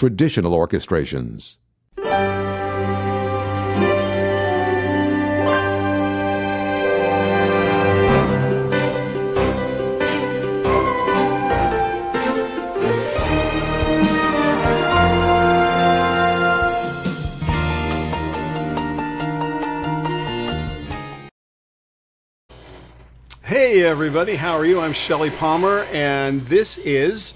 traditional orchestrations. Hey everybody, how are you? I'm Shelly Palmer, and this is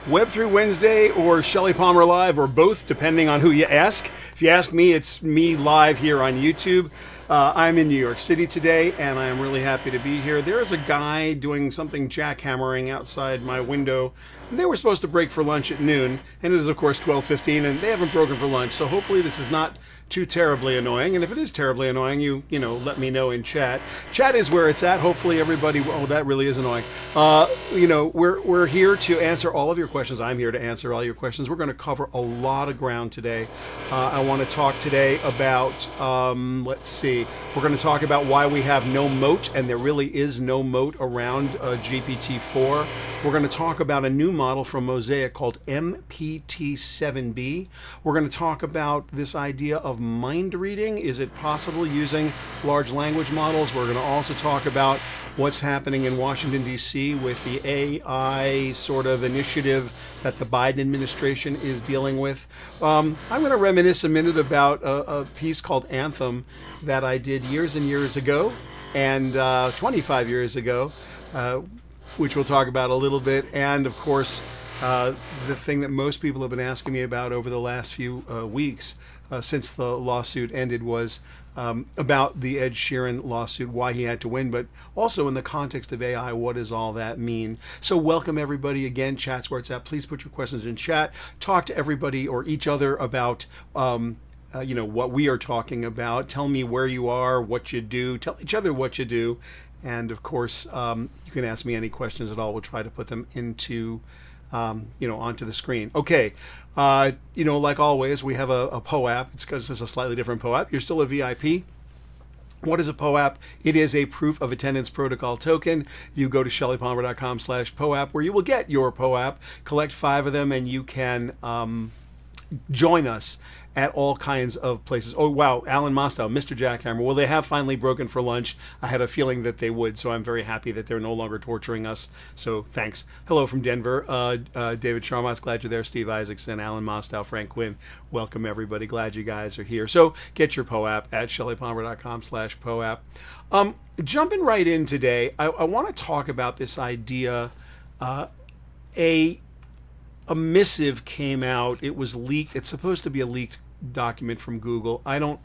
Web3 Wednesday or Shelly Palmer Live, or both, depending on who you ask. If you ask me, it's me live here on YouTube. I'm in New York City today, and I am really happy to be here. There is a guy doing something jackhammering outside my window. They were supposed to break for lunch at noon, and it is, of course, 12:15, and they haven't broken for lunch, so hopefully this is not too terribly annoying. And if it is terribly annoying, you let me know in chat. Chat is where it's at. Hopefully everybody, oh, that really is annoying. We're here to answer all of your questions. I'm here to answer all your questions. We're going to cover a lot of ground today. I want to talk today about, let's see, we're going to talk about why we have no moat, and there really is no moat around GPT-4. We're going to talk about a new model from Mosaic called MPT-7B. We're going to talk about this idea of mind reading. Is it possible using large language models? We're going to also talk about what's happening in Washington, D.C. with the AI sort of initiative that the Biden administration is dealing with. I'm going to reminisce a minute about a piece called Anthem that I did years and years ago, and 25 years ago, which we'll talk about a little bit. And of course, the thing that most people have been asking me about over the last few weeks since the lawsuit ended was about the Ed Sheeran lawsuit, why he had to win, but also in the context of AI, what does all that mean? So welcome everybody again. Chat's where it's at. Please put your questions in chat. Talk to everybody or each other about what we are talking about. Tell me where you are, what you do. Tell each other what you do. And of course, you can ask me any questions at all. We'll try to put them into onto the screen. Okay, like always, we have a POAP. It's because it's a slightly different POAP. You're still a VIP. What is a POAP? It is a proof of attendance protocol token. You go to shellypalmer.com/POAP where you will get your POAP, collect 5 of them, and you can join us at all kinds of places. Oh, wow, Alan Mostow, Mr. Jackhammer. Well, they have finally broken for lunch. I had a feeling that they would, so I'm very happy that they're no longer torturing us. So thanks. Hello from Denver. David Sharmas, glad you're there. Steve Isaacson, Alan Mostow, Frank Quinn. Welcome, everybody. Glad you guys are here. So get your POAP at shellypalmer.com/POAP. Jumping right in today, I want to talk about this idea. A missive came out. It was leaked. It's supposed to be a leaked document from Google. I don't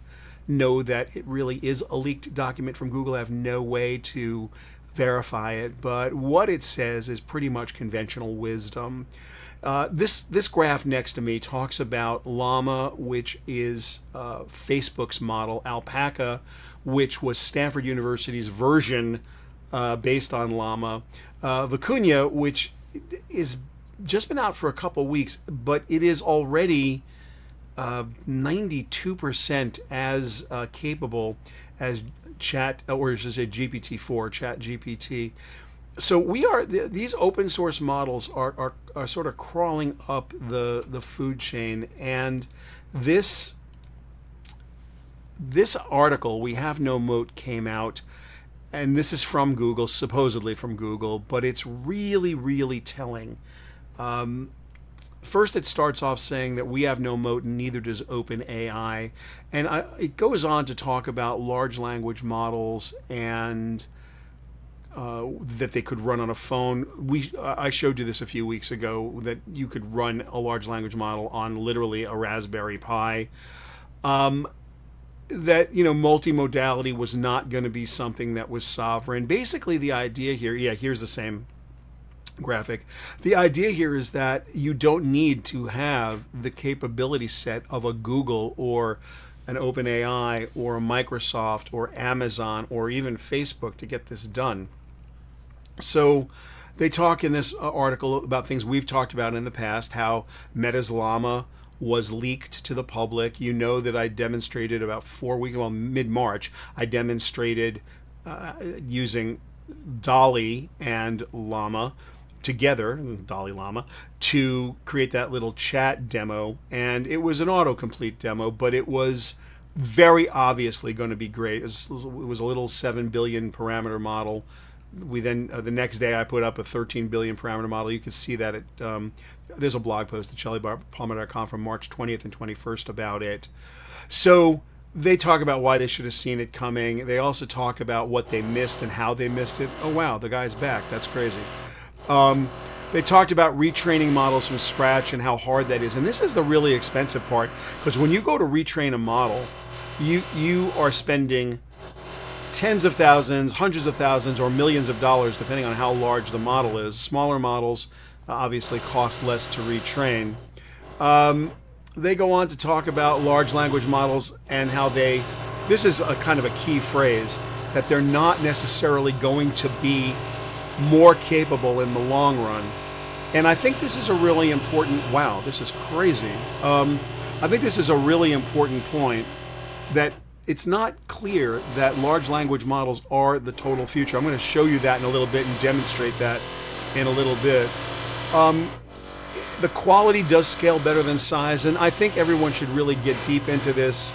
know that it really is a leaked document from Google. I have no way to verify it, but what it says is pretty much conventional wisdom. This graph next to me talks about Llama, which is Facebook's model, Alpaca, which was Stanford University's version based on Llama, Vicuña, which is just been out for a couple weeks, but it is already 92% as capable as GPT-4, Chat GPT. So these open source models are sort of crawling up the food chain, and this article, We Have No Moat, came out, and this is from Google, supposedly from Google, but it's really, really telling. First, it starts off saying that we have no moat and neither does OpenAI. And it goes on to talk about large language models and that they could run on a phone. I showed you this a few weeks ago, that you could run a large language model on literally a Raspberry Pi. That, multimodality was not going to be something that was sovereign. Basically, the idea here, here's the same graphic. The idea here is that you don't need to have the capability set of a Google or an OpenAI or a Microsoft or Amazon or even Facebook to get this done. So they talk in this article about things we've talked about in the past, how Meta's Llama was leaked to the public. You know that I demonstrated about 4 weeks, mid-March, I demonstrated using Dolly and Llama together, Dalai Lama, to create that little chat demo. And it was an autocomplete demo, but it was very obviously going to be great. It was a little 7 billion parameter model. We then, the next day, I put up a 13 billion parameter model. You can see that there's a blog post at shelleypalmer.com from March 20th and 21st about it. So they talk about why they should have seen it coming. They also talk about what they missed and how they missed it. Oh, wow, the guy's back. That's crazy. They talked about retraining models from scratch and how hard that is. And this is the really expensive part, because when you go to retrain a model, you are spending tens of thousands, hundreds of thousands, or millions of dollars, depending on how large the model is. Smaller models obviously cost less to retrain. They go on to talk about large language models and how this is a kind of a key phrase, that they're not necessarily going to be more capable in the long run. And I think this is a really important, wow, this is crazy. I think this is a really important point, that it's not clear that large language models are the total future. I'm going to show you that in a little bit and demonstrate that in a little bit. The quality does scale better than size, and I think everyone should really get deep into this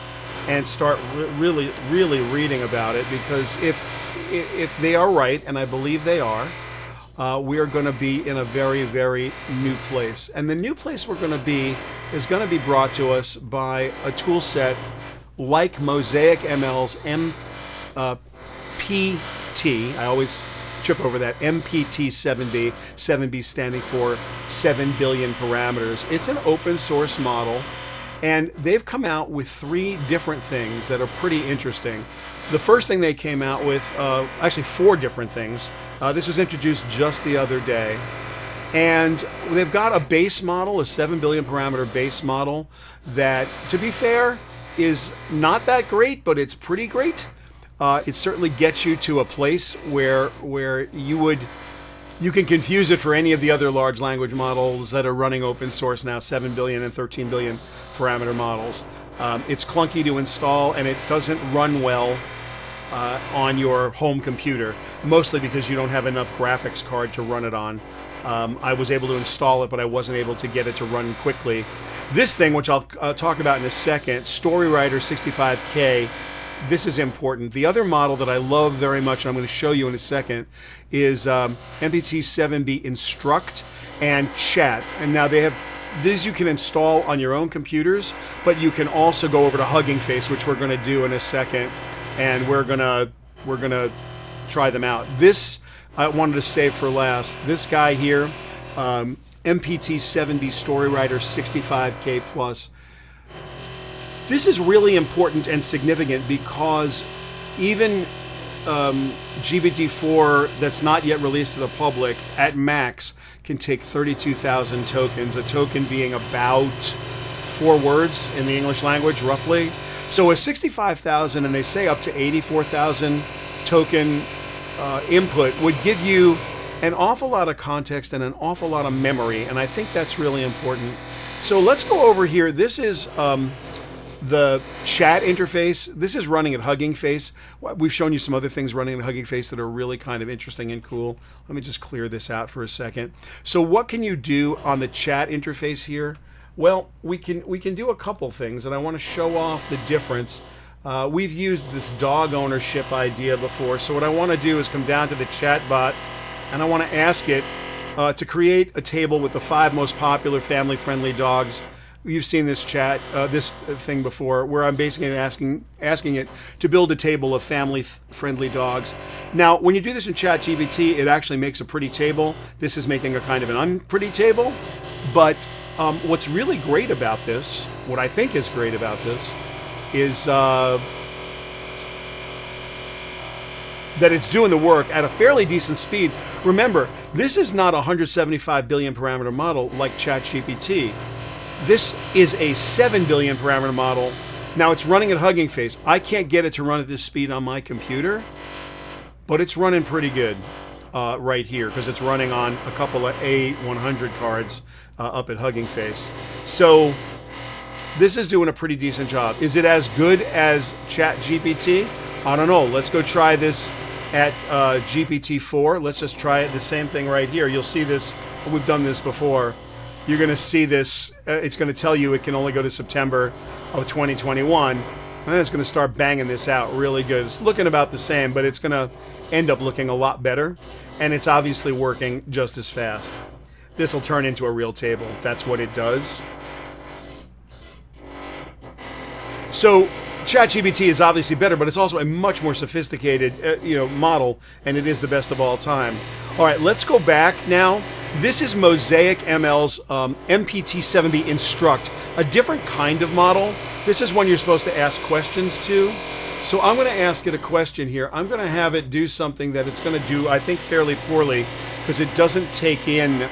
and start really reading about it, because if they are right, and I believe they are, we are going to be in a very, very new place. And the new place we're going to be is going to be brought to us by a tool set like Mosaic ML's MPT. I always trip over that, MPT 7B, 7B standing for 7 billion parameters. It's an open source model, and they've come out with 3 different things that are pretty interesting. The first thing they came out with, actually 4 different things. This was introduced just the other day. And they've got a base model, a 7 billion parameter base model that, to be fair, is not that great, but it's pretty great. It certainly gets you to a place where you can confuse it for any of the other large language models that are running open source now, 7 billion and 13 billion parameter models. It's clunky to install, and it doesn't run well on your home computer, mostly because you don't have enough graphics card to run it on. I was able to install it, but I wasn't able to get it to run quickly. This thing, which I'll talk about in a second, StoryWriter 65K, this is important. The other model that I love very much, and I'm going to show you in a second, is MPT-7B Instruct and Chat. And now they have these you can install on your own computers, but you can also go over to Hugging Face, which we're going to do in a second, and we're gonna try them out. This I wanted to save for last. This guy here, MPT-7B StoryWriter 65K Plus. This is really important and significant because even GPT-4 that's not yet released to the public at max can take 32,000 tokens, a token being about 4 words in the English language, roughly. So a 65,000, and they say up to 84,000 token input would give you an awful lot of context and an awful lot of memory, and I think that's really important. So let's go over here. This is the chat interface. This is running at Hugging Face. We've shown you some other things running at Hugging Face that are really kind of interesting and cool. Let me just clear this out for a second. So what can you do on the chat interface here? Well, we can do a couple things, and I want to show off the difference. We've used this dog ownership idea before, so what I want to do is come down to the chat bot, and I want to ask it to create a table with the 5 most popular family-friendly dogs. You've seen this this thing before, where I'm basically asking it to build a table of family-friendly dogs. Now, when you do this in ChatGPT, it actually makes a pretty table. This is making a kind of an unpretty table, but what's really great about this, what I think is great about this, is that it's doing the work at a fairly decent speed. Remember, this is not a 175 billion parameter model like ChatGPT. This is a 7 billion parameter model. Now it's running at Hugging Face. I can't get it to run at this speed on my computer, but it's running pretty good right here because it's running on a couple of A100 cards up at Hugging Face. So this is doing a pretty decent job. Is it as good as ChatGPT? I don't know. Let's go try this at GPT-4. Let's just try it. The same thing right here. You'll see this. We've done this before. You're going to see this. It's going to tell you it can only go to September of 2021. And then it's going to start banging this out really good. It's looking about the same, but it's going to end up looking a lot better. And it's obviously working just as fast. This will turn into a real table. That's what it does. So ChatGPT is obviously better, but it's also a much more sophisticated model, and it is the best of all time. All right, let's go back now. This is Mosaic ML's MPT7B Instruct, a different kind of model. This is one you're supposed to ask questions to. So I'm going to ask it a question here. I'm going to have it do something that it's going to do, I think, fairly poorly, because it doesn't take in,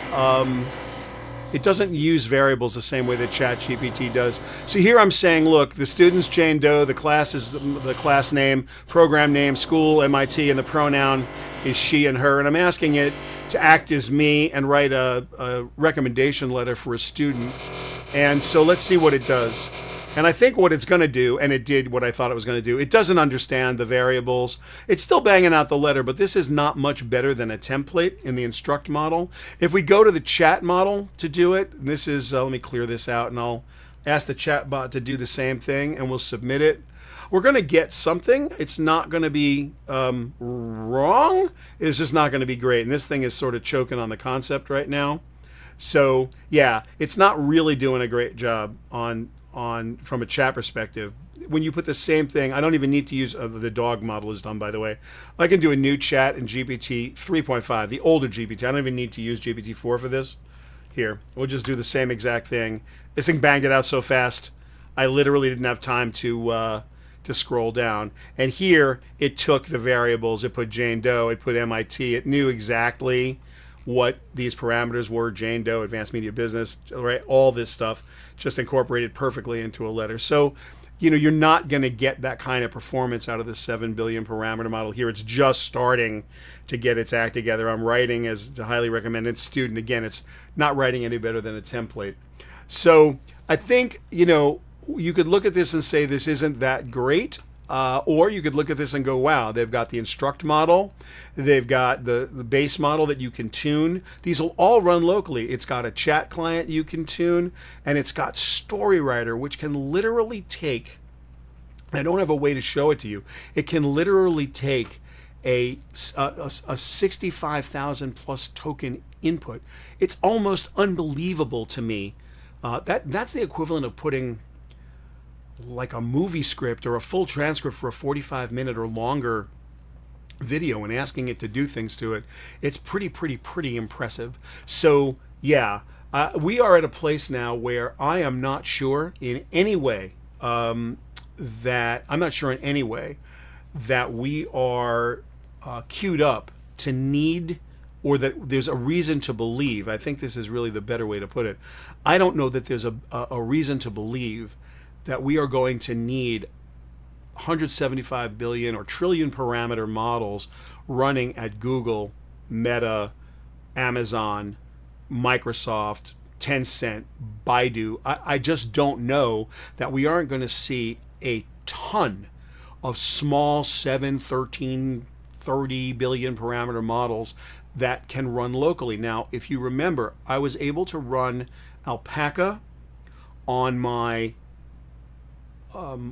it doesn't use variables the same way that ChatGPT does. So here I'm saying, look, the student's Jane Doe, the class is the class name, program name, school, MIT, and the pronoun is she and her. And I'm asking it to act as me and write a recommendation letter for a student. And so let's see what it does. And I think what it's going to do, and it did what I thought it was going to do, it doesn't understand the variables. It's still banging out the letter, but this is not much better than a template in the Instruct model. If we go to the chat model to do it, this is, let me clear this out, and I'll ask the chat bot to do the same thing, and we'll submit it. We're going to get something. It's not going to be wrong. It's just not going to be great. And this thing is sort of choking on the concept right now. So, yeah, it's not really doing a great job on from a chat perspective. When you put the same thing, I don't even need to use the dog model is done, by the way. I can do a new chat in GPT 3.5, the older GPT. I don't even need to use GPT-4 for this. Here, we'll just do the same exact thing. This thing banged it out so fast, I literally didn't have time to scroll down. And here, it took the variables. It put Jane Doe, it put MIT. It knew exactly what these parameters were, Jane Doe, advanced media business, right? All this stuff just incorporated perfectly into a letter. So, you're not going to get that kind of performance out of the 7 billion parameter model here. It's just starting to get its act together. I'm writing as a highly recommended student. Again, it's not writing any better than a template. So I think, you could look at this and say this isn't that great. Or you could look at this and go, wow, they've got the Instruct model. They've got the base model that you can tune. These will all run locally. It's got a chat client you can tune, and it's got StoryWriter, which can literally take, I don't have a way to show it to you, it can literally take a 65,000 plus token input. It's almost unbelievable to me. That's the equivalent of putting like a movie script or a full transcript for a 45-minute or longer video and asking it to do things to it. It's pretty impressive. So yeah, we are at a place now where I am not sure in any way that we are queued up to need, or that there's a reason to believe. I think this is really the better way to put it. I don't know that there's a reason to believe that we are going to need 175 billion or trillion parameter models running at Google, Meta, Amazon, Microsoft, Tencent, Baidu. I just don't know that we aren't going to see a ton of small 7, 13, 30 billion parameter models that can run locally. Now, if you remember, I was able to run Alpaca on my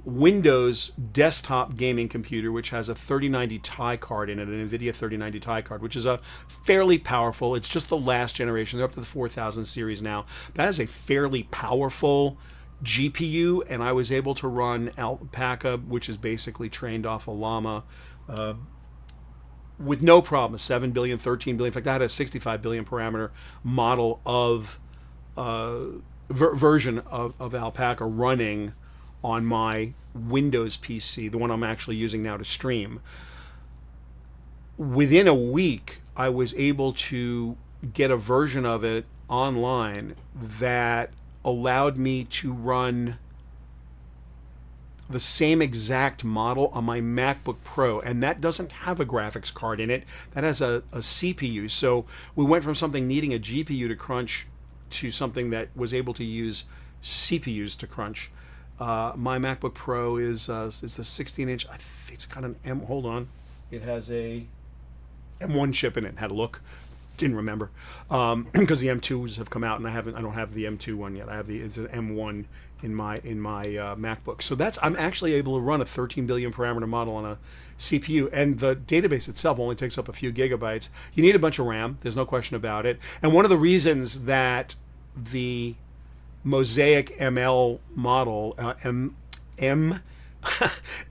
Windows desktop gaming computer, which has a 3090 Ti card in it, an NVIDIA 3090 Ti card, which is a fairly powerful, it's just the last generation, they're up to the 4000 series now. That is a fairly powerful GPU, and I was able to run Alpaca, which is basically trained off a llama, with no problem. 7 billion, 13 billion, in fact, I had a 65 billion parameter model of version of Alpaca running on my Windows PC, the one I'm actually using now to stream. Within a week, I was able to get a version of it online that allowed me to run the same exact model on my MacBook Pro, and that doesn't have a graphics card in it. That has a CPU. So we went from something needing a GPU to crunch to something that was able to use CPUs to crunch. My MacBook Pro is the 16-inch. I think it's got an M. Hold on, It has a M1 chip in it. Had a look, didn't remember, because the M2s have come out, and I don't have the M2 one yet. It's an M1 in my MacBook. So I'm actually able to run a 13 billion parameter model on a CPU, and the database itself only takes up a few gigabytes. You need a bunch of RAM. There's no question about it. And one of the reasons that the Mosaic ML model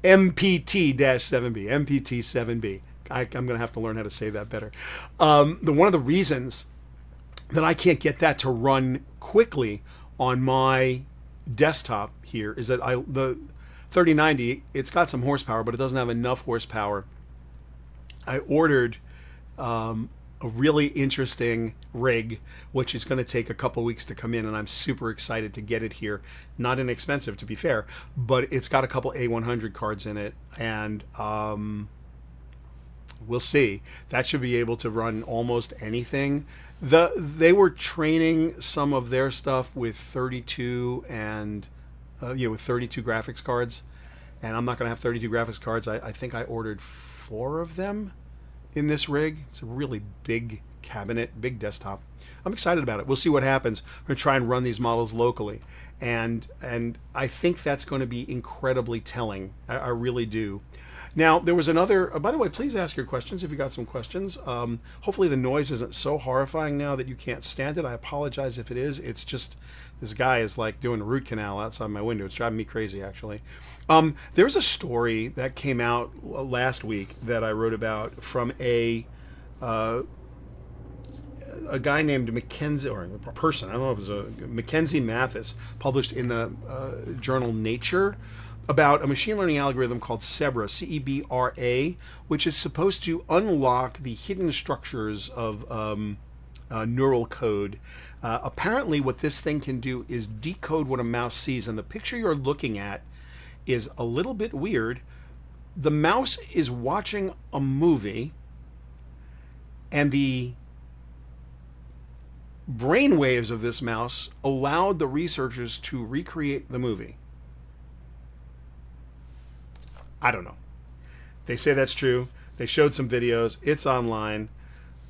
MPT-7B. I'm going to have to learn how to say that better. One of the reasons that I can't get that to run quickly on my desktop here is that the 3090, it's got some horsepower, but it doesn't have enough horsepower. I ordered a really interesting rig, which is going to take a couple weeks to come in, and I'm super excited to get it here. Not inexpensive, to be fair, but it's got a couple A100 cards in it, and we'll see. That should be able to run almost anything. They were training some of their stuff with 32 and with 32 graphics cards, and I'm not going to have 32 graphics cards. I think I ordered 4 of them in this rig. It's a really big cabinet, big desktop. I'm excited about it. We'll see what happens. We're going to try and run these models locally, and I think that's going to be incredibly telling. I really do. Now, there was another, by the way, please ask your questions if you got some questions. Hopefully the noise isn't so horrifying now that you can't stand it. I apologize if it is. It's just, this guy is like doing a root canal outside my window. It's driving me crazy, actually. There's a story that came out last week that I wrote about from a guy named Mackenzie, or a person, I don't know if it was a Mackenzie Mathis, published in the journal Nature, about a machine learning algorithm called Cebra, C-E-B-R-A, which is supposed to unlock the hidden structures of neural code. Apparently what this thing can do is decode what a mouse sees, and the picture you're looking at is a little bit weird. The mouse is watching a movie, and the brain waves of this mouse allowed the researchers to recreate the movie. I don't know. They say that's true. They showed some videos. It's online.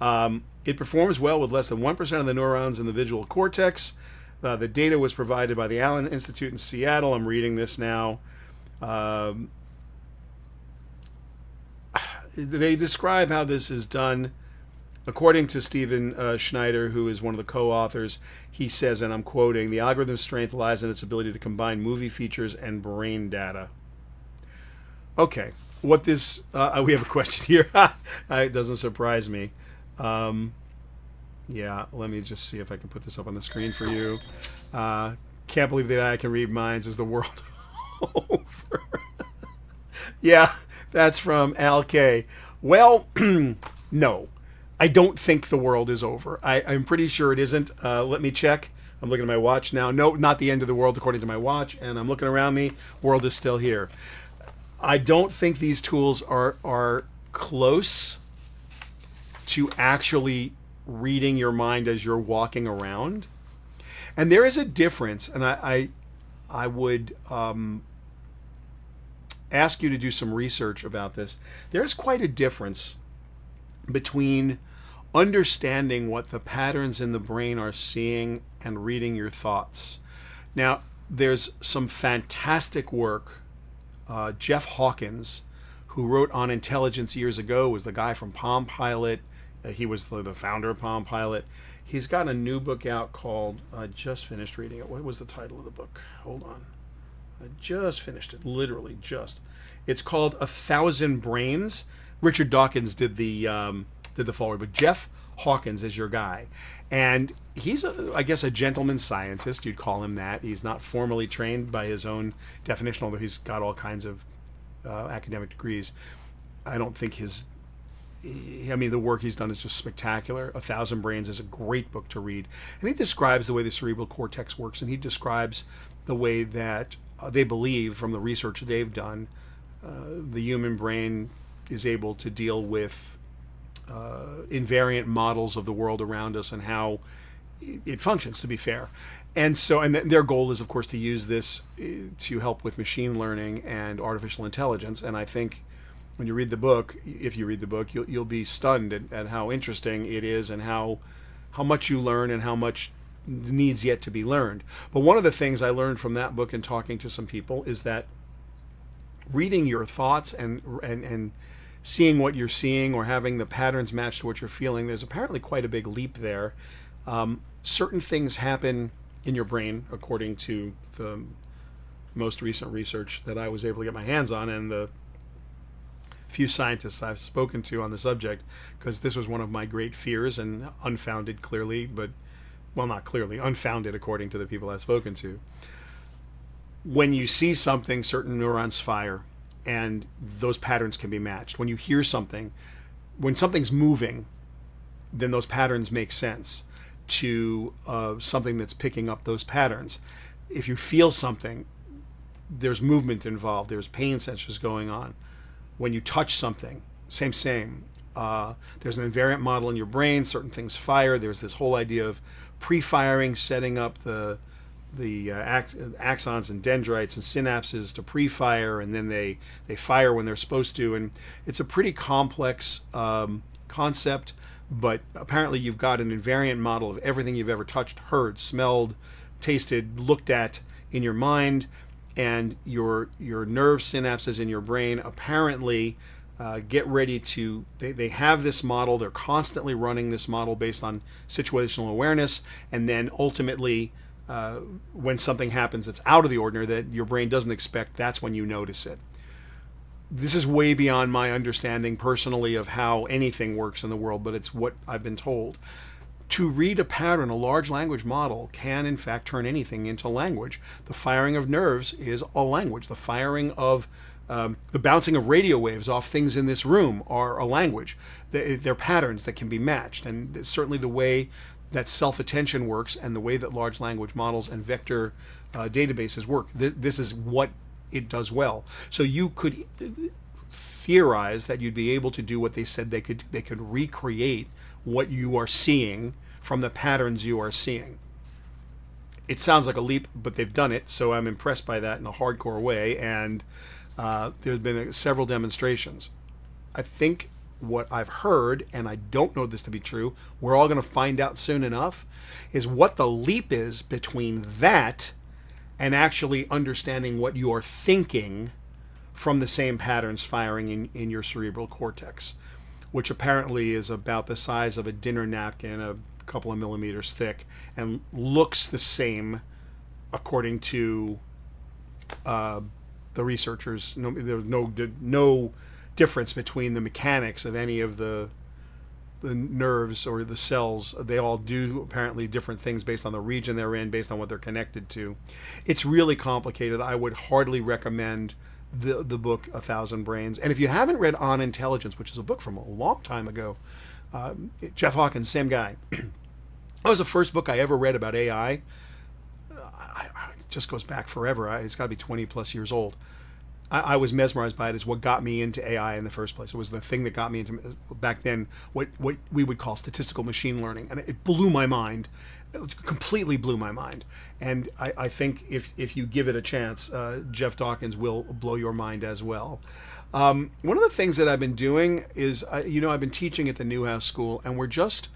It performs well with less than 1% of the neurons in the visual cortex. The data was provided by the Allen Institute in Seattle. I'm reading this now. They describe how this is done. According to Stephen Schneider, who is one of the co-authors, he says, and I'm quoting, "The algorithm's strength lies in its ability to combine movie features and brain data." Okay, what this, we have a question here. It doesn't surprise me. Yeah, let me just see if I can put this up on the screen for you. Can't believe that I can read minds. Is the world over? Yeah, that's from Al K. Well, no, I don't think the world is over. I'm pretty sure it isn't. Let me check. I'm looking at my watch now. No, not the end of the world according to my watch. And I'm looking around me. World is still here. I don't think these tools are close to actually reading your mind as you're walking around. And there is a difference, and I would ask you to do some research about this. There's quite a difference between understanding what the patterns in the brain are seeing and reading your thoughts. Now, there's some fantastic work. Jeff Hawkins, who wrote On Intelligence years ago, was the guy from Palm Pilot. He was the founder of Palm Pilot. He's got a new book out called, I just finished reading it. What was the title of the book? Hold on. I just finished it, literally just. It's called 1,000 Brains. Richard Dawkins did the foreword, but Jeff Hawkins is your guy. And he's, I guess, a gentleman scientist. You'd call him that. He's not formally trained by his own definition, although he's got all kinds of academic degrees. I don't think the work he's done is just spectacular. 1,000 Brains is a great book to read. And he describes the way the cerebral cortex works, and he describes the way that they believe, from the research they've done, the human brain is able to deal with invariant models of the world around us and how it functions, to be fair. And so, and their goal is, of course, to use this to help with machine learning and artificial intelligence. And I think when you read the book, if you read the book, you'll be stunned at how interesting it is and how much you learn and how much needs yet to be learned. But one of the things I learned from that book and talking to some people is that reading your thoughts and seeing what you're seeing or having the patterns match to what you're feeling, there's apparently quite a big leap there. Certain things happen in your brain, according to the most recent research that I was able to get my hands on and the few scientists I've spoken to on the subject, because this was one of my great fears, and unfounded clearly, but, well, not clearly, unfounded according to the people I've spoken to. When you see something, certain neurons fire, and those patterns can be matched. When you hear something, when something's moving, then those patterns make sense to something that's picking up those patterns. If you feel something, there's movement involved. There's pain sensors going on. When you touch something, same. There's an invariant model in your brain. Certain things fire. There's this whole idea of pre-firing, setting up the axons and dendrites and synapses to pre-fire, and then they fire when they're supposed to. And it's a pretty complex concept, but apparently you've got an invariant model of everything you've ever touched, heard, smelled, tasted, looked at in your mind, and your nerve synapses in your brain apparently get ready to, they have this model, they're constantly running this model based on situational awareness, and then ultimately when something happens that's out of the ordinary that your brain doesn't expect, that's when you notice it. This is way beyond my understanding personally of how anything works in the world, but it's what I've been told. To read a pattern, a large language model can in fact turn anything into language. The firing of nerves is a language. The firing of the bouncing of radio waves off things in this room are a language. They're patterns that can be matched, and certainly the way that self-attention works and the way that large language models and vector databases work. This is what it does well. So you could theorize that you'd be able to do what they said they could do. They could recreate what you are seeing from the patterns you are seeing. It sounds like a leap, but they've done it, so I'm impressed by that in a hardcore way, and there's been several demonstrations. I think what I've heard, and I don't know this to be true, we're all going to find out soon enough, is what the leap is between that and actually understanding what you are thinking from the same patterns firing in your cerebral cortex, which apparently is about the size of a dinner napkin, a couple of millimeters thick, and looks the same according to the researchers. There's no difference between the mechanics of any of the nerves or the cells. They all do apparently different things based on the region they're in, based on what they're connected to. It's really complicated. I would hardly recommend the book 1,000 Brains. And if you haven't read On Intelligence, which is a book from a long time ago, Jeff Hawkins, same guy. That was the first book I ever read about AI. It just goes back forever. It's got to be 20 plus years old. I was mesmerized by it. It's what got me into AI in the first place. It was the thing that got me into, back then, what we would call statistical machine learning. And it blew my mind. It completely blew my mind. And I think if you give it a chance, Jeff Dawkins will blow your mind as well. One of the things that I've been doing is, I've been teaching at the Newhouse School, and we're just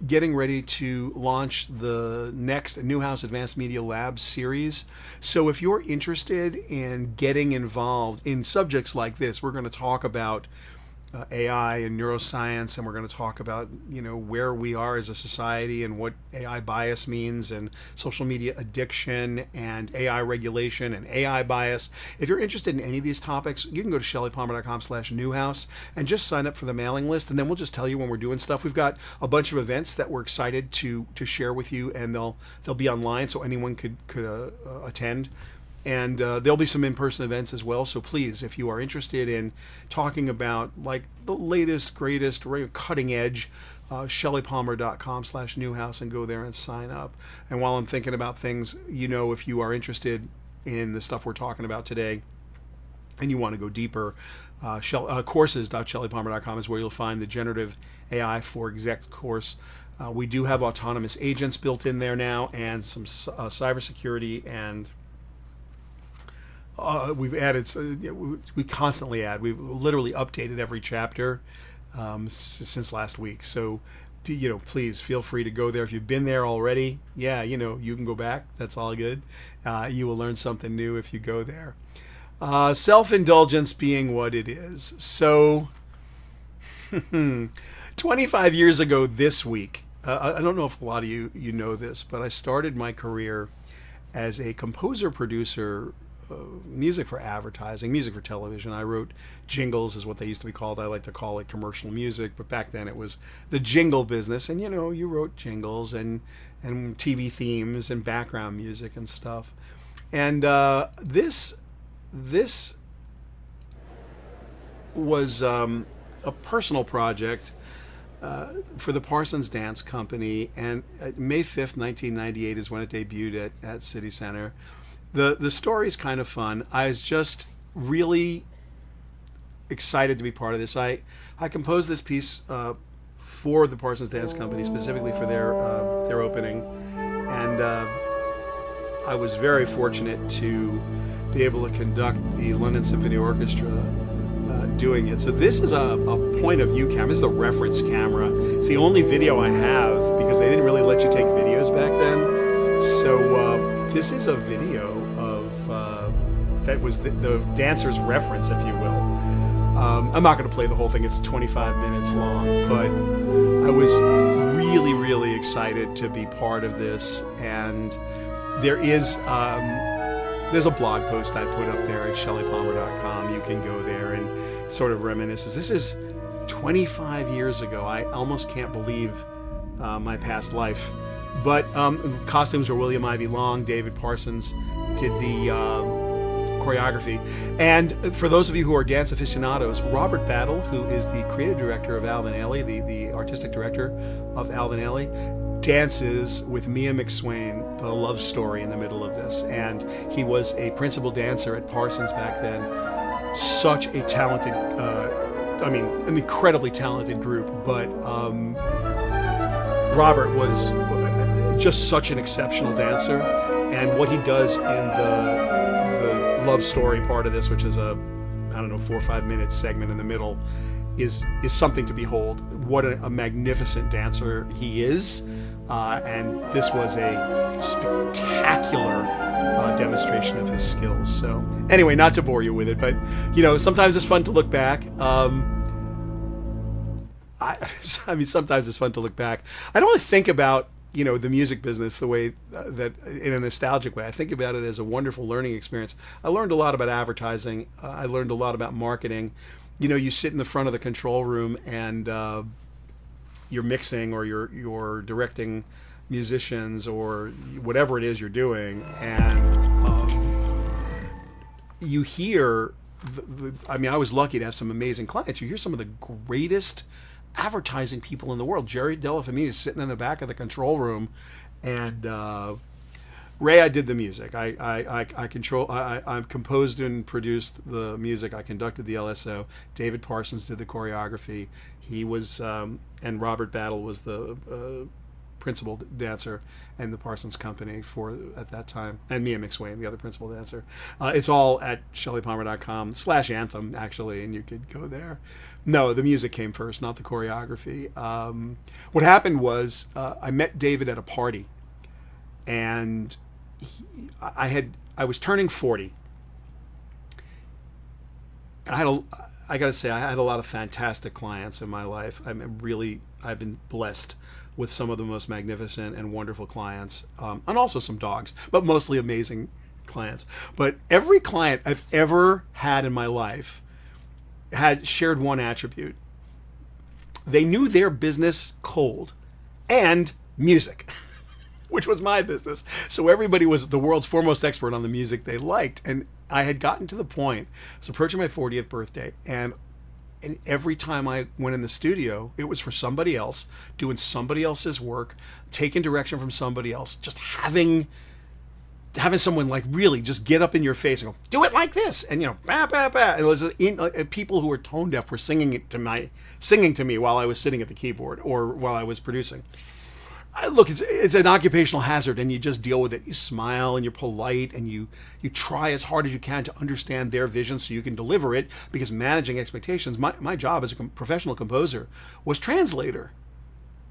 getting ready to launch the next Newhouse Advanced Media Lab series. So if you're interested in getting involved in subjects like this, we're going to talk about AI and neuroscience, and we're going to talk about where we are as a society and what AI bias means, and social media addiction and AI regulation and AI bias. If you're interested in any of these topics, you can go to shellypalmer.com/newhouse and just sign up for the mailing list, and then we'll just tell you when we're doing stuff. We've got a bunch of events that we're excited to share with you, and they'll be online so anyone could attend. And there'll be some in-person events as well. So please, if you are interested in talking about like the latest, greatest, cutting edge, shellypalmer.com/newhouse, and go there and sign up. And while I'm thinking about things, if you are interested in the stuff we're talking about today and you want to go deeper, courses.shellypalmer.com is where you'll find the Generative AI for Exec course. We do have autonomous agents built in there now, and some cybersecurity and we've added. We constantly add. We've literally updated every chapter since last week. So, please feel free to go there. If you've been there already, you can go back. That's all good. You will learn something new if you go there. Self-indulgence being what it is. So, 25 years ago this week, I don't know if a lot of you know this, but I started my career as a composer-producer, music for advertising, music for television. I wrote jingles, is what they used to be called. I like to call it commercial music, but back then it was the jingle business. And you wrote jingles and TV themes and background music and stuff. And this was a personal project for the Parsons Dance Company, and May 5th, 1998 is when it debuted at City Center. The story's kind of fun. I was just really excited to be part of this. I composed this piece for the Parsons Dance Company, specifically for their opening, and I was very fortunate to be able to conduct the London Symphony Orchestra doing it. So this is a point of view camera. This is a reference camera. It's the only video I have because they didn't really let you take videos back then. So this is a video of that was the dancer's reference, if you will. I'm not going to play the whole thing. It's 25 minutes long, but I was really, really excited to be part of this. And there's a blog post I put up there at shellypalmer.com. You can go there and sort of reminisce. This is 25 years ago. I almost can't believe my past life. But costumes were William Ivy Long. David Parsons did the choreography. And for those of you who are dance aficionados, Robert Battle, who is the creative director of Alvin Ailey, the artistic director of Alvin Ailey, dances with Mia McSwain, the love story in the middle of this. And he was a principal dancer at Parsons back then. Such a talented, an incredibly talented group, but Robert was just such an exceptional dancer. And what he does in the love story part of this, which is a 4 or 5 minute segment in the middle, is something to behold. What a magnificent dancer he is. And this was a spectacular demonstration of his skills. So anyway, not to bore you with it, but sometimes it's fun to look back. Sometimes it's fun to look back. I don't really think about the music business the way that in a nostalgic way. I think about it as a wonderful learning experience. I learned a lot about advertising. I learned a lot about marketing. You sit in the front of the control room and you're mixing or you're directing musicians or whatever it is you're doing, and you hear I was lucky to have some amazing clients. You hear some of the greatest advertising people in the world. Jerry Delafamina is sitting in the back of the control room, and Ray, I did the music. I composed and produced the music. I conducted the LSO. David Parsons did the choreography. He was, and Robert Battle was the principal dancer and the Parsons Company at that time, and Mia McSwain, the other principal dancer. It's all at shellypalmer.com/anthem, actually, and you could go there. No, the music came first, not the choreography. What happened was I met David at a party, and I was turning 40. And I got to say, I had a lot of fantastic clients in my life. I've been blessed with some of the most magnificent and wonderful clients, and also some dogs, but mostly amazing clients. But every client I've ever had in my life had shared one attribute. They knew their business cold and music, which was my business. So everybody was the world's foremost expert on the music they liked. And I had gotten to the point, I was approaching my 40th birthday, and every time I went in the studio, it was for somebody else, doing somebody else's work, taking direction from somebody else, just having someone like really just get up in your face and go, do it like this, and bah, bah, bah. And it was people who were tone deaf were singing to me while I was sitting at the keyboard or while I was producing. Look, it's an occupational hazard, and you just deal with it. You smile and you're polite, and you try as hard as you can to understand their vision so you can deliver it. Because managing expectations, my job as a professional composer was translator.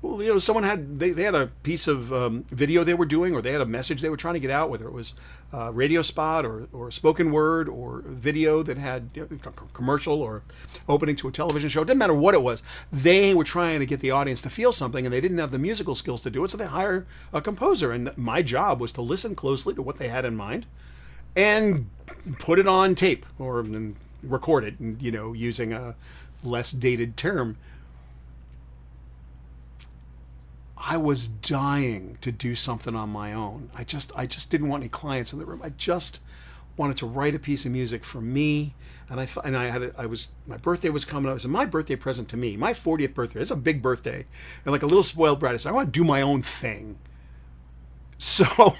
Well, someone they had a piece of video they were doing, or they had a message they were trying to get out, whether it was a radio spot or spoken word or video that had a commercial or opening to a television show. It didn't matter what it was. They were trying to get the audience to feel something, and they didn't have the musical skills to do it, so they hired a composer. And my job was to listen closely to what they had in mind and put it on tape or record it, and using a less dated term. I was dying to do something on my own. I just didn't want any clients in the room. I just wanted to write a piece of music for me. And my birthday was coming up. It was my birthday present to me. My 40th birthday. It's a big birthday. And like a little spoiled brat, I said, I want to do my own thing. So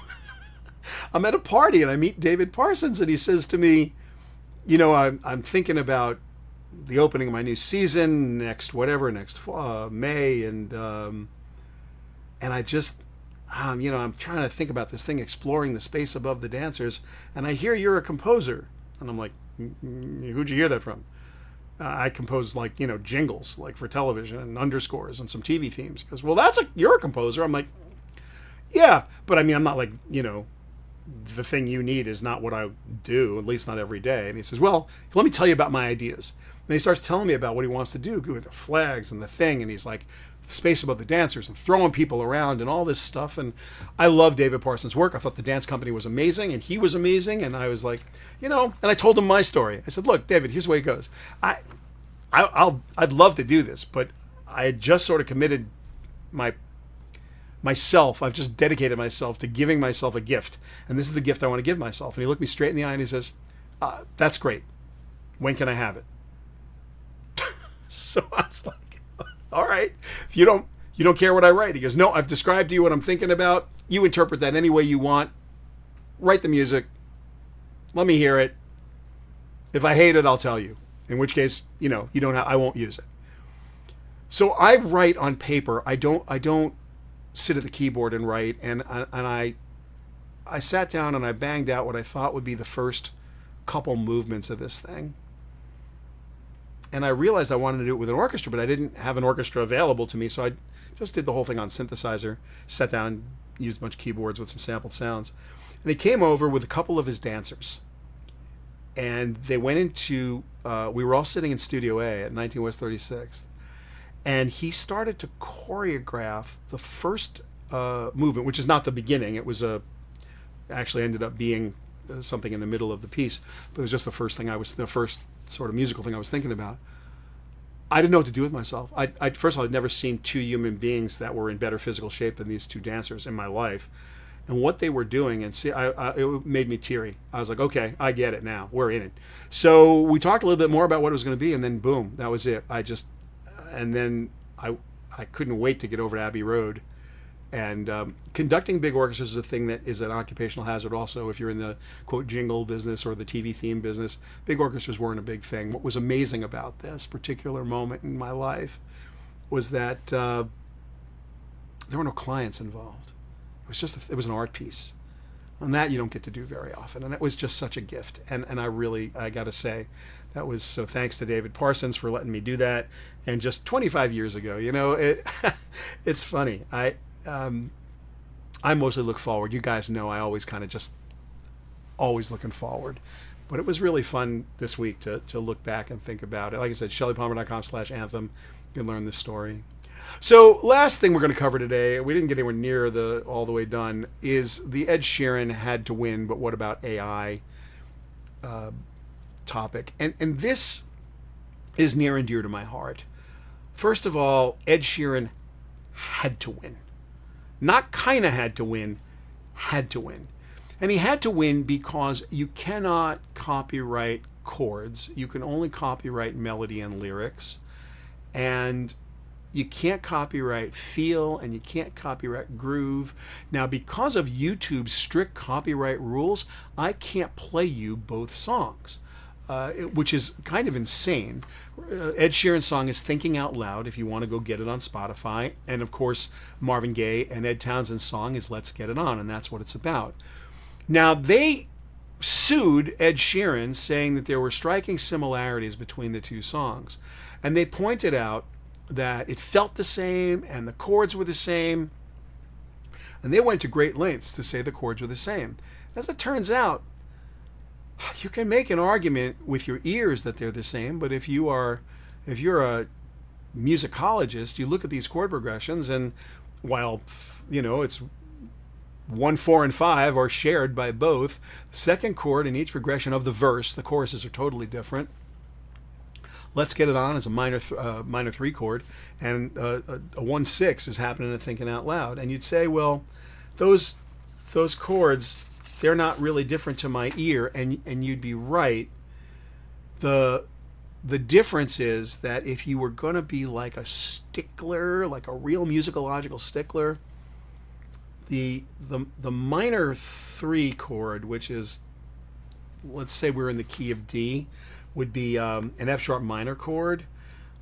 I'm at a party and I meet David Parsons, and he says to me, I'm thinking about the opening of my new season next May, and I just, I'm trying to think about this thing, exploring the space above the dancers, and I hear you're a composer. And I'm like, who'd you hear that from? I compose jingles, like for television and underscores and some TV themes. He goes, well, you're a composer. I'm like, yeah, but I'm not like, the thing you need is not what I do, at least not every day. And he says, well, let me tell you about my ideas. And he starts telling me about what he wants to do with the flags and the thing. And he's like, space above the dancers and throwing people around and all this stuff. And I love David Parsons' work. I thought the dance company was amazing, and he was amazing. And I was like, and I told him my story. I said, look, David, here's the way it goes. I'd love to do this, but I had just sort of committed myself. I've just dedicated myself to giving myself a gift. And this is the gift I want to give myself. And he looked me straight in the eye and he says, that's great. When can I have it? So I was like, all right, if you don't care what I write. He goes, no, I've described to you what I'm thinking about. You interpret that any way you want. Write the music. Let me hear it. If I hate it, I'll tell you. In which case, I won't use it. So I write on paper. I don't sit at the keyboard and write. And I sat down and I banged out what I thought would be the first couple movements of this thing. And I realized I wanted to do it with an orchestra, but I didn't have an orchestra available to me, so I just did the whole thing on synthesizer, sat down, used a bunch of keyboards with some sampled sounds. And he came over with a couple of his dancers. And they went into, we were all sitting in Studio A at 19 West 36th. And he started to choreograph the first movement, which is not the beginning. It was actually ended up being something in the middle of the piece, but it was just the first sort of musical thing I was thinking about. I didn't know what to do with myself. First of all, I'd never seen two human beings that were in better physical shape than these two dancers in my life, and what they were doing, and it made me teary. I was like, okay, I get it now. We're in it. So we talked a little bit more about what it was going to be, and then boom, that was it. I couldn't wait to get over to Abbey Road. And conducting big orchestras is a thing that is an occupational hazard also. If you're in the, quote, jingle business or the TV theme business, big orchestras weren't a big thing. What was amazing about this particular moment in my life was that there were no clients involved. It was an art piece. And that you don't get to do very often. And it was just such a gift. And I got to say, that was so thanks to David Parsons for letting me do that. And just 25 years ago, it's funny. I mostly look forward. You guys know I always kind of just always looking forward. But it was really fun this week to look back and think about it. Like I said, shellypalmer.com/anthem. You can learn this story. So last thing we're going to cover today, we didn't get anywhere near all the way done, is the Ed Sheeran had to win, but what about AI topic. And this is near and dear to my heart. First of all, Ed Sheeran had to win. Not kind of had to win, had to win. And he had to win because you cannot copyright chords. You can only copyright melody and lyrics. And you can't copyright feel, and you can't copyright groove. Now, because of YouTube's strict copyright rules, I can't play you both songs. which is kind of insane. Ed Sheeran's song is Thinking Out Loud, if you want to go get it on Spotify. And of course, Marvin Gaye and Ed Townsend's song is Let's Get It On, and that's what it's about. Now, they sued Ed Sheeran, saying that there were striking similarities between the two songs. And they pointed out that it felt the same and the chords were the same. And they went to great lengths to say the chords were the same. As it turns out, you can make an argument with your ears that they're the same, but if you're a musicologist, you look at these chord progressions, and while it's 1, 4, and 5 are shared by both, the second chord in each progression of the verse, the choruses are totally different. Let's Get It On is a minor 3 chord, and a 1/6 is happening in Thinking Out Loud. And you'd say, well, those chords, they're not really different to my ear, and you'd be right. The difference is that if you were going to be like a stickler, like a real musicological stickler, the minor 3 chord, which is, let's say we're in the key of D, would be an F sharp minor chord.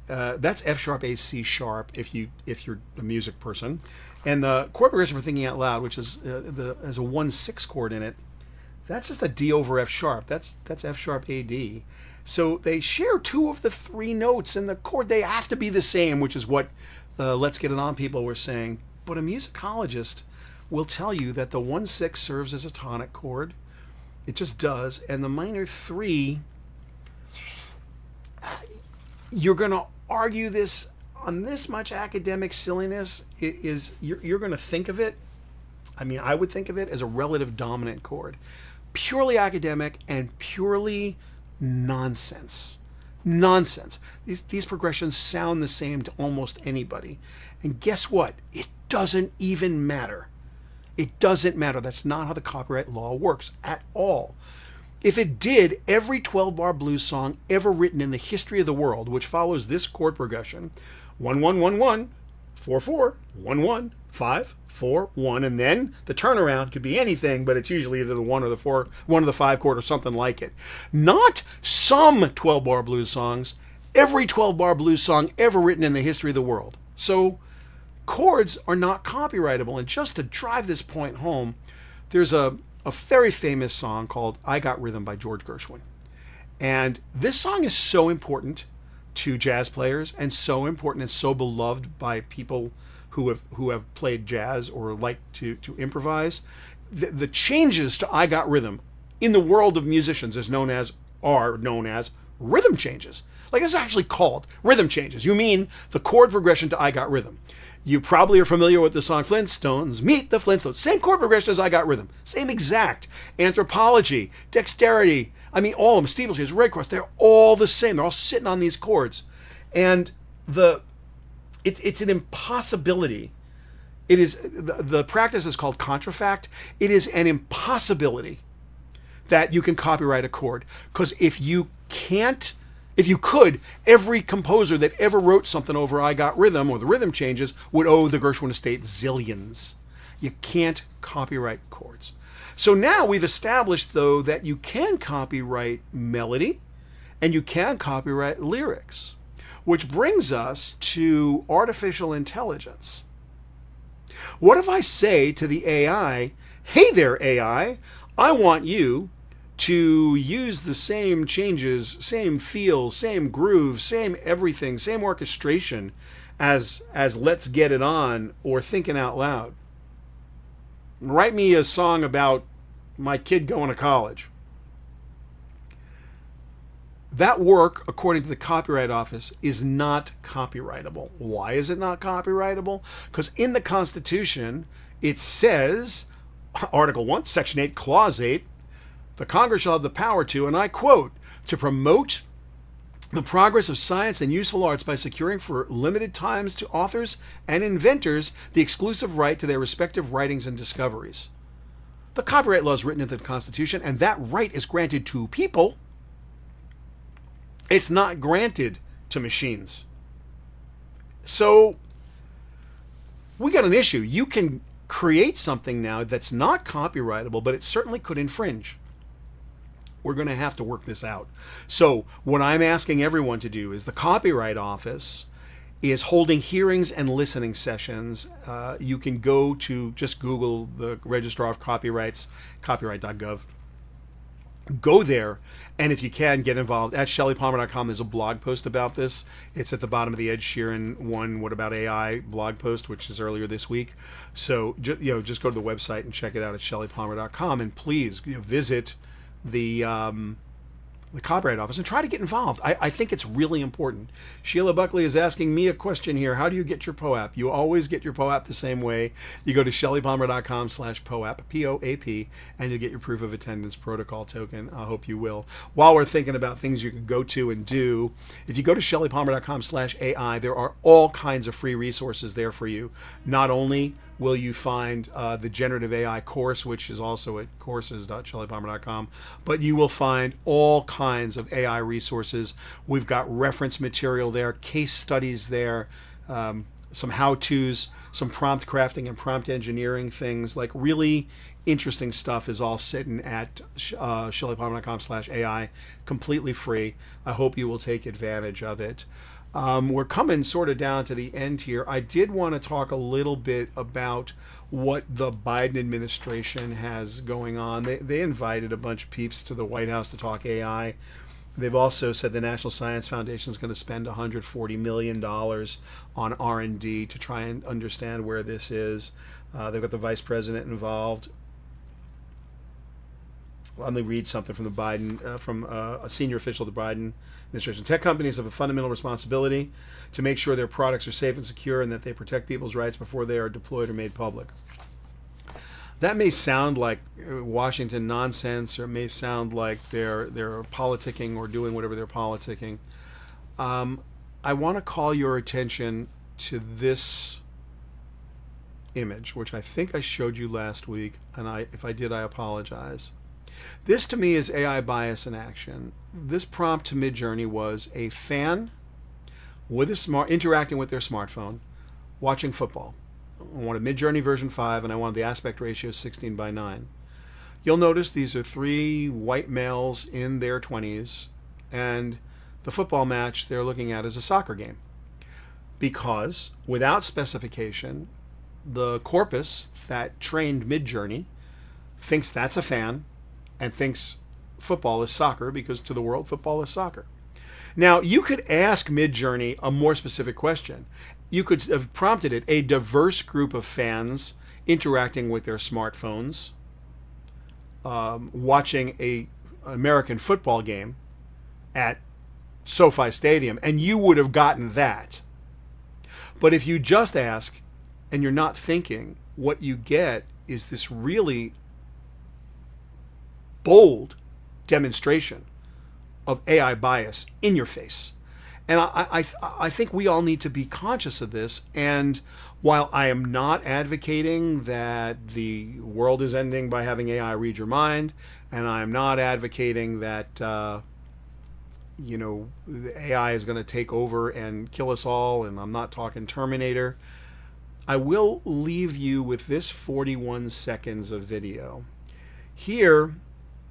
That's F sharp A C sharp if you're a music person. And the chord progression for Thinking Out Loud, which is has a 1/6 chord in it, that's just a D over F sharp. That's F sharp A D. So they share 2 of the 3 notes in the chord. They have to be the same, which is what the Let's Get It On people were saying. But a musicologist will tell you that the 1/6 serves as a tonic chord. It just does. And the minor 3, you're going to argue this on this much academic silliness, you're going to think of it, I mean, I would think of it as a relative dominant chord. Purely academic and purely nonsense. Nonsense. These progressions sound the same to almost anybody. And guess what? It doesn't even matter. It doesn't matter. That's not how the copyright law works at all. If it did, every 12-bar blues song ever written in the history of the world, which follows this chord progression, 1-1-1-1, 4-4, 1-1, 5, 4, 1, and then the turnaround could be anything, but it's usually either the 1 or the 4, 1 or the 5 chord or something like it. Not some 12-bar blues songs, every 12-bar blues song ever written in the history of the world. So chords are not copyrightable. And just to drive this point home, there's a very famous song called I Got Rhythm by George Gershwin. And this song is so important to jazz players and so important and so beloved by people who have played jazz or like to improvise. The changes to I Got Rhythm in the world of musicians are known as rhythm changes. Like, it's actually called rhythm changes. You mean the chord progression to I Got Rhythm. You probably are familiar with the song Flintstones, Meet the Flintstones. Same chord progression as I Got Rhythm. Same exact. Anthropology, dexterity, I mean, all of them, steeplechase, Red Cross, they're all the same. They're all sitting on these chords. And it's an impossibility. It is, the practice is called contrafact. It is an impossibility that you can copyright a chord. Because if you could, every composer that ever wrote something over I Got Rhythm or the rhythm changes would owe the Gershwin estate zillions. You can't copyright chords. So now we've established, though, that you can copyright melody and you can copyright lyrics, which brings us to artificial intelligence. What if I say to the AI, hey there, AI, I want you to use the same changes, same feel, same groove, same everything, same orchestration as Let's Get It On or Thinking Out Loud. Write me a song about my kid going to college. That work, according to the Copyright Office, is not copyrightable. Why is it not copyrightable? Because in the Constitution, it says, Article 1, Section 8, Clause 8, the Congress shall have the power to, and I quote, to promote the progress of science and useful arts by securing for limited times to authors and inventors the exclusive right to their respective writings and discoveries. The copyright law is written into the Constitution, and that right is granted to people. It's not granted to machines. So we got an issue. You can create something now that's not copyrightable, but it certainly could infringe. We're going to have to work this out. So what I'm asking everyone to do is the Copyright Office is holding hearings and listening sessions. You can go to just Google the Registrar of Copyrights, copyright.gov. Go there, and if you can, get involved. At ShellyPalmer.com, there's a blog post about this. It's at the bottom of the Ed Sheeran one, What About AI blog post, which is earlier this week. So just go to the website and check it out at ShellyPalmer.com, and please visit the Copyright Office and try to get involved. I think it's really important. Sheila Buckley is asking me a question here. How do you get your POAP? You always get your POAP the same way. You go to ShellyPalmer.com/POAP, P-O-A-P, and you get your proof of attendance protocol token. I hope you will. While we're thinking about things you can go to and do, if you go to ShellyPalmer.com/AI, there are all kinds of free resources there for you. Not only will you find the generative AI course, which is also at courses.shellypalmer.com, but you will find all kinds of AI resources. We've got reference material there, case studies there, some how-tos, some prompt crafting and prompt engineering things, like really interesting stuff is all sitting at shellypalmer.com/AI, completely free. I hope you will take advantage of it. We're coming sort of down to the end here. I did want to talk a little bit about what the Biden administration has going on. They invited a bunch of peeps to the White House to talk AI. They've also said the National Science Foundation is going to spend $140 million on R&D to try and understand where this is. They've got the vice president involved. Let me read something from the Biden, from a senior official of the Biden administration. Tech companies have a fundamental responsibility to make sure their products are safe and secure and that they protect people's rights before they are deployed or made public. That may sound like Washington nonsense, or it may sound like they're politicking or doing whatever they're politicking. I want to call your attention to this image, which I think I showed you last week, and if I did, I apologize. This to me is AI bias in action. This prompt to Midjourney was a fan with interacting with their smartphone, watching football. I wanted Midjourney version 5, and I wanted the aspect ratio 16:9. You'll notice these are 3 white males in their 20s, and the football match they're looking at is a soccer game. Because without specification, the corpus that trained Midjourney thinks that's a fan and thinks football is soccer, because to the world, football is soccer. Now, you could ask Midjourney a more specific question. You could have prompted it, a diverse group of fans interacting with their smartphones, watching an American football game at SoFi Stadium, and you would have gotten that. But if you just ask, and you're not thinking, what you get is this really bold demonstration of AI bias in your face. And I think we all need to be conscious of this. And while I am not advocating that the world is ending by having AI read your mind, and I'm not advocating that the AI is going to take over and kill us all, and I'm not talking Terminator, I will leave you with this 41 seconds of video. Here,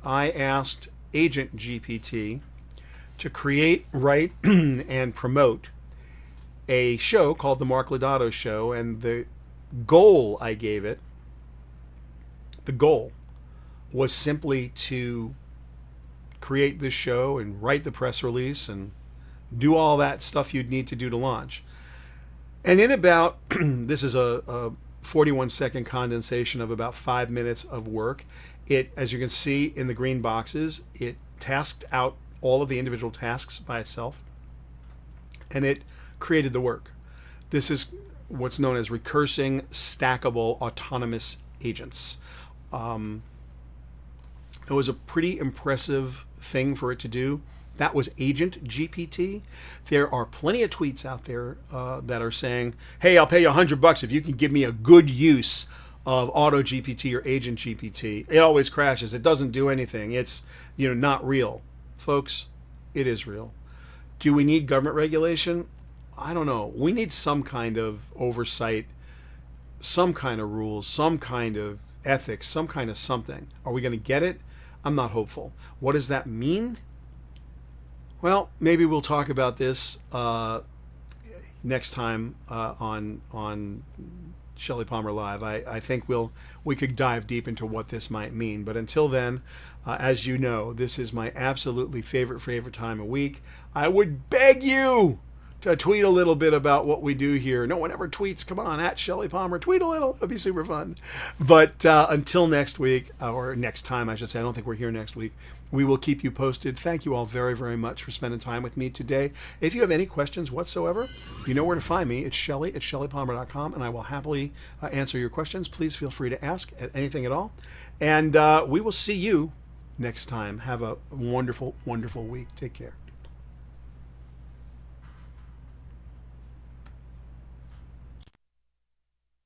I asked Agent GPT to create, write, and promote a show called The Mark Lodato Show, and the goal I gave it, the goal was simply to create this show and write the press release and do all that stuff you'd need to do to launch. And in about, this is a 41-second condensation of about 5 minutes of work. It, as you can see in the green boxes, it tasked out all of the individual tasks by itself, and it created the work. This is what's known as recursing stackable autonomous agents. It was a pretty impressive thing for it to do. That was Agent GPT. There are plenty of tweets out there that are saying, hey, I'll pay you $100 if you can give me a good use of Auto GPT or Agent GPT. It always crashes. It doesn't do anything. It's not real. Folks, it is real. Do we need government regulation? I don't know. We need some kind of oversight, some kind of rules, some kind of ethics, some kind of something. Are we going to get it? I'm not hopeful. What does that mean? Well, maybe we'll talk about this next time on Shelly Palmer Live. I think we could dive deep into what this might mean. But until then, as you know, this is my absolutely favorite time of week. I would beg you to tweet a little bit about what we do here. No one ever tweets. Come on, at Shelly Palmer, tweet a little. It'll be super fun. But until next week, or next time, I should say. I don't think we're here next week. We will keep you posted. Thank you all very much for spending time with me today. If you have any questions whatsoever, you know where to find me. It's Shelly at ShellyPalmer.com, and I will happily answer your questions. Please feel free to ask at anything at all. And we will see you next time. Have a wonderful week. Take care.